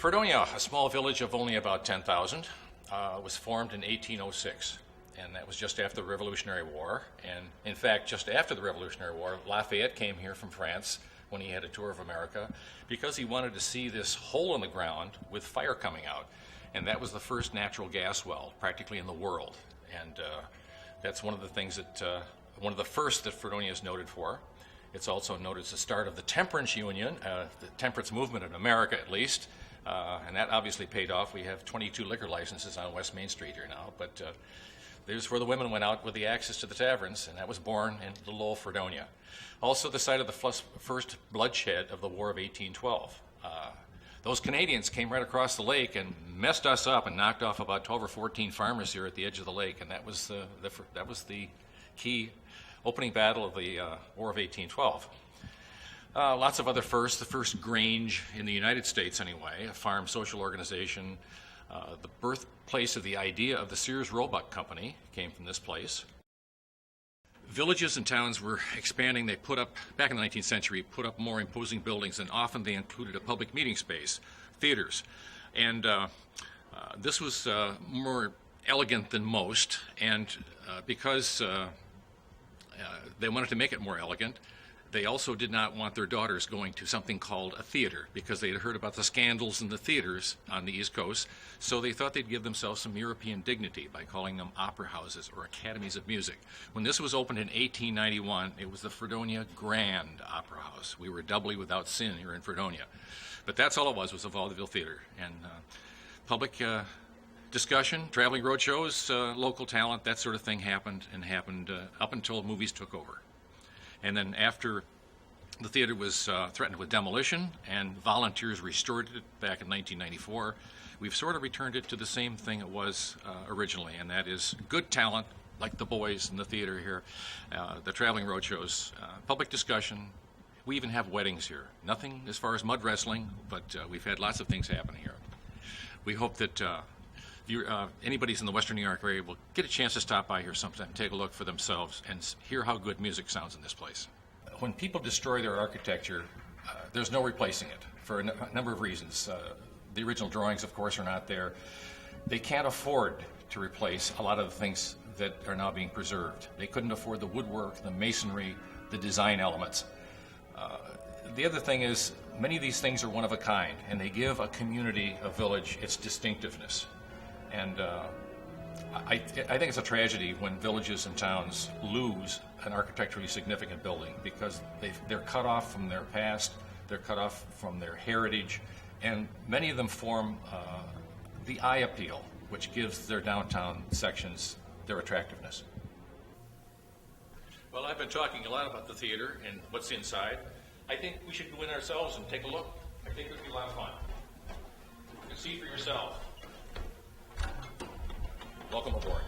Fredonia, a small village of only about 10,000, was formed in 1806, and that was just after the Revolutionary War. And in fact, just after the Revolutionary War, Lafayette came here from France when he had a tour of America because he wanted to see this hole in the ground with fire coming out. And that was the first natural gas well practically in the world. And that's one of the things that, one of the first that Fredonia is noted for. It's also noted as the start of the Temperance Union, the temperance movement in America at least. And that obviously paid off. We have 22 liquor licenses on West Main Street here now, but there's where the women went out with the axes to the taverns, and that was born in little old Fredonia. Also the site of the first bloodshed of the War of 1812. Those Canadians came right across the lake and messed us up and knocked off about 12 or 14 farmers here at the edge of the lake, and that was the key opening battle of the War of 1812. Lots of other firsts. The first Grange in the United States, anyway, a farm social organization. The birthplace of the idea of the Sears Roebuck Company came from this place. Villages and towns were expanding. They put up, back in the 19th century, put up more imposing buildings, and often they included a public meeting space, theaters. And this was more elegant than most, and because they wanted to make it more elegant, they also did not want their daughters going to something called a theater because they had heard about the scandals in the theaters on the East Coast, so they thought they'd give themselves some European dignity by calling them opera houses or academies of music. When this was opened in 1891, it was the Fredonia Grand Opera House. We were doubly without sin here in Fredonia. But that's all it was a vaudeville theater. And public discussion, traveling road shows, local talent, that sort of thing happened up until movies took over. And then after the theater was threatened with demolition and volunteers restored it back in 1994, we've sort of returned it to the same thing it was originally, and that is good talent like the Boys in the theater here, the traveling road shows, public discussion. We even have weddings here. Nothing as far as mud wrestling, but we've had lots of things happen here. We hope that anybody's in the Western New York area will get a chance to stop by here sometime, take a look for themselves, and hear how good music sounds in this place. When people destroy their architecture, there's no replacing it for a number of reasons. The original drawings, of course, are not there. They can't afford to replace a lot of the things that are now being preserved. They couldn't afford the woodwork, the masonry, the design elements. The other thing is, many of these things are one of a kind, and they give a community, a village, its distinctiveness. And I think it's a tragedy when villages and towns lose an architecturally significant building because they're cut off from their past, they're cut off from their heritage, and many of them form the eye appeal, which gives their downtown sections their attractiveness. Well, I've been talking a lot about the theater and what's inside. I think we should go in ourselves and take a look. I think it would be a lot of fun. You can see for yourself. Welcome aboard.